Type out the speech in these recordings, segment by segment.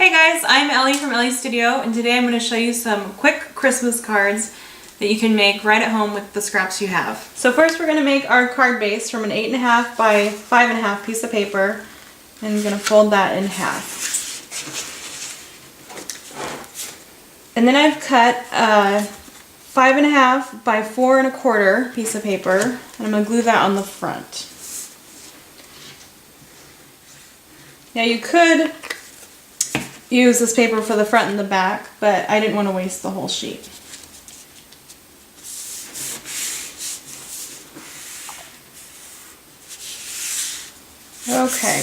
Hey guys, I'm Ellie from Ellie's Studio, and today I'm going to show you some quick Christmas cards that you can make right at home with the scraps you have. So first we're going to make our card base from an 8.5 by 5.5 piece of paper, and I'm going to fold that in half. And then I've cut a 5.5 by 4.25 piece of paper, and I'm going to glue that on the front. Now you could use this paper for the front and the back, but I didn't want to waste the whole sheet. Okay.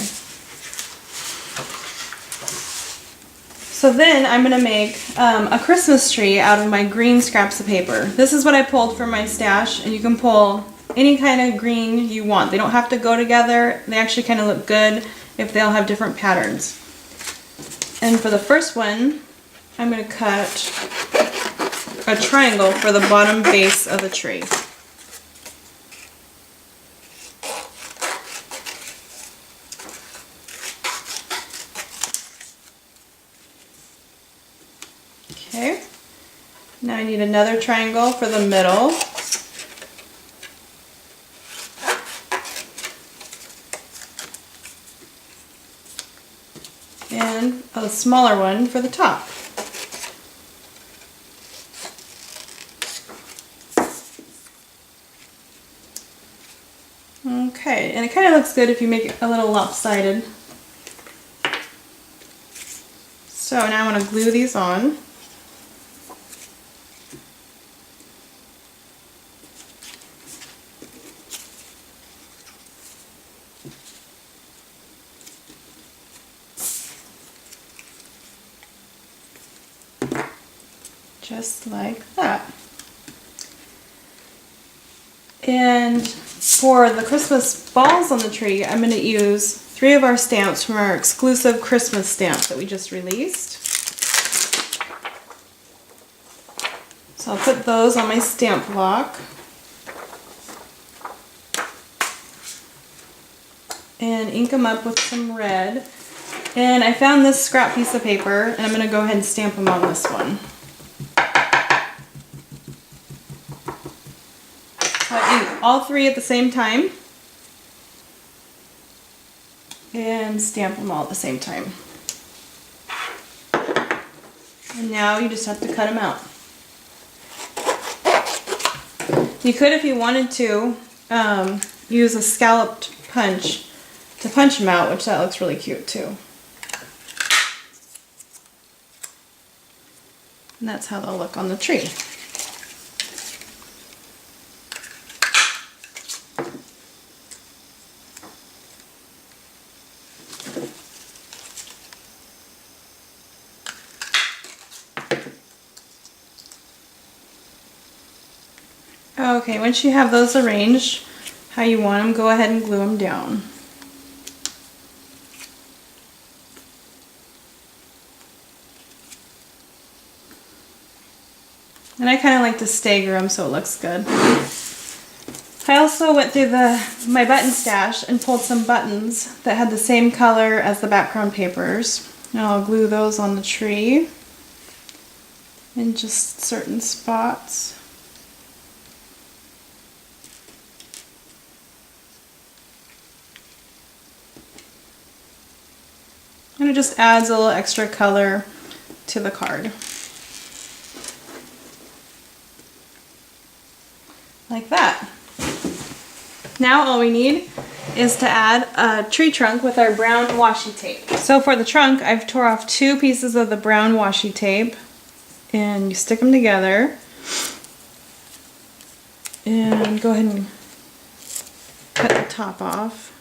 So then I'm going to make a Christmas tree out of my green scraps of paper. This is what I pulled from my stash, and you can pull any kind of green you want. They don't have to go together. They actually kind of look good if they all have different patterns. And for the first one, I'm going to cut a triangle for the bottom base of the tree. Okay, now I need another triangle for the middle. And a smaller one for the top. Okay, and it kind of looks good if you make it a little lopsided. So now I want to glue these on. Just like that. And for the Christmas balls on the tree, I'm going to use 3 of our stamps from our exclusive Christmas stamps that we just released. So I'll put those on my stamp block. And ink them up with some red. And I found this scrap piece of paper, and I'm going to go ahead and stamp them on this one. All 3 at the same time, and stamp them all at the same time. And now you just have to cut them out. You could, if you wanted to, use a scalloped punch to punch them out, which that looks really cute too. And that's how they'll look on the tree. Okay, once you have those arranged how you want them, go ahead and glue them down. And I kind of like to stagger them so it looks good. I also went through my button stash and pulled some buttons that had the same color as the background papers. And I'll glue those on the tree in just certain spots. And it just adds a little extra color to the card. Like that. Now all we need is to add a tree trunk with our brown washi tape. So for the trunk, I've tore off 2 pieces of the brown washi tape, and you stick them together. And go ahead and cut the top off.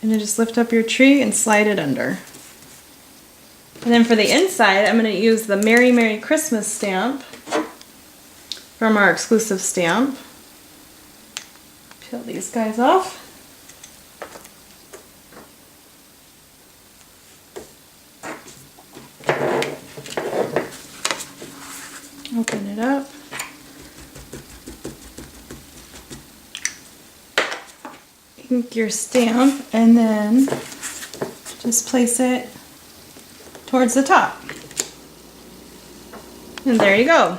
And then just lift up your tree and slide it under. And then for the inside, I'm going to use the Merry Merry Christmas stamp from our exclusive stamp. Peel these guys off. Open it up. Ink your stamp and then just place it towards the top. And there you go.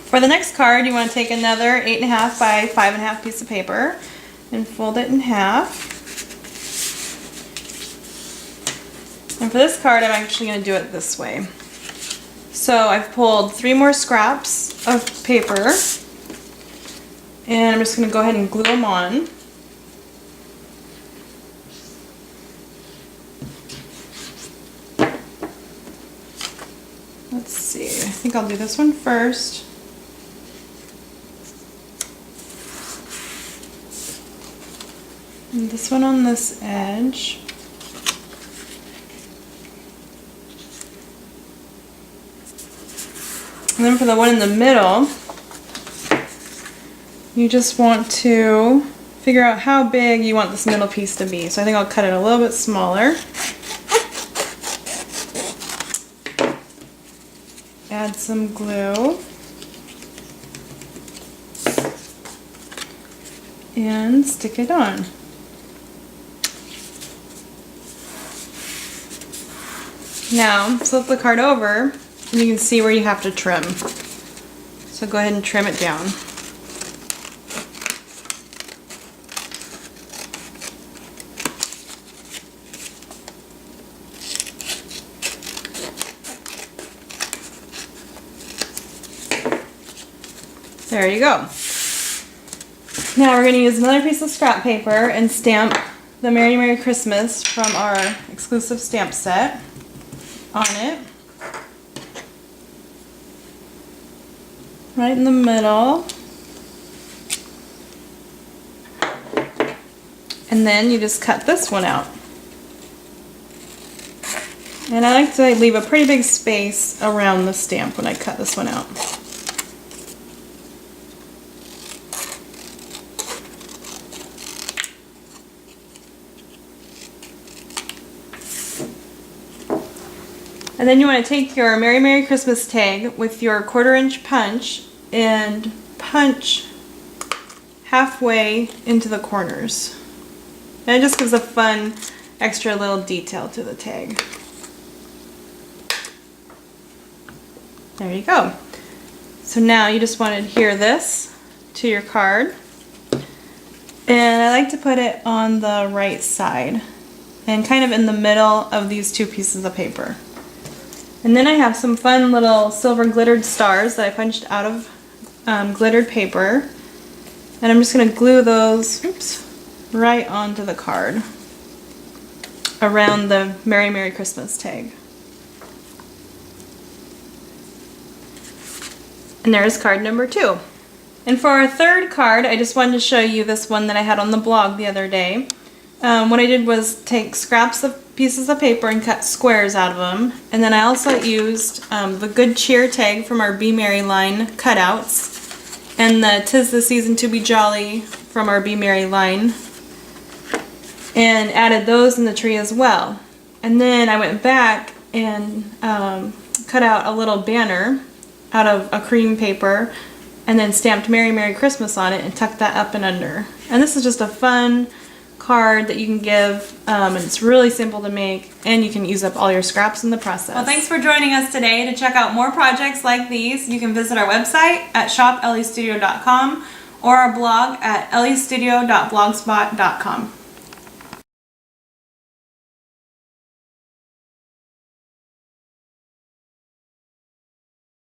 For the next card, you want to take another 8.5 by 5.5 piece of paper and fold it in half. And for this card, I'm actually going to do it this way. So I've pulled 3 more scraps of paper, and I'm just going to go ahead and glue them on. Let's see, I think I'll do this one first. And this one on this edge. And then for the one in the middle, you just want to figure out how big you want this middle piece to be. So I think I'll cut it a little bit smaller. Add some glue. And stick it on. Now, flip the card over, and you can see where you have to trim. So go ahead and trim it down. There you go. Now we're going to use another piece of scrap paper and stamp the Merry Christmas from our exclusive stamp set on it. Right in the middle. And then you just cut this one out. And I like to leave a pretty big space around the stamp when I cut this one out. And then you want to take your Merry Christmas tag with your 1/4" punch and punch halfway into the corners. And it just gives a fun extra little detail to the tag. There you go. So now you just want to adhere this to your card. And I like to put it on the right side and kind of in the middle of these 2 pieces of paper. And then I have some fun little silver glittered stars that I punched out of glittered paper. And I'm just going to glue those right onto the card around the Merry Christmas tag. And there's card number 2. And for our third card, I just wanted to show you this one that I had on the blog the other day. What I did was take scraps of pieces of paper and cut squares out of them. And then I also used the Good Cheer tag from our Be Merry line cutouts and the 'Tis the Season to Be Jolly from our Be Merry line, and added those in the tree as well. And then I went back and cut out a little banner out of a cream paper and then stamped Merry Christmas on it and tucked that up and under. And this is just a fun card that you can give, and it's really simple to make, and you can use up all your scraps in the process. Well, thanks for joining us today. To check out more projects like these, you can visit our website at shopelliestudio.com or our blog at elliestudio.blogspot.com.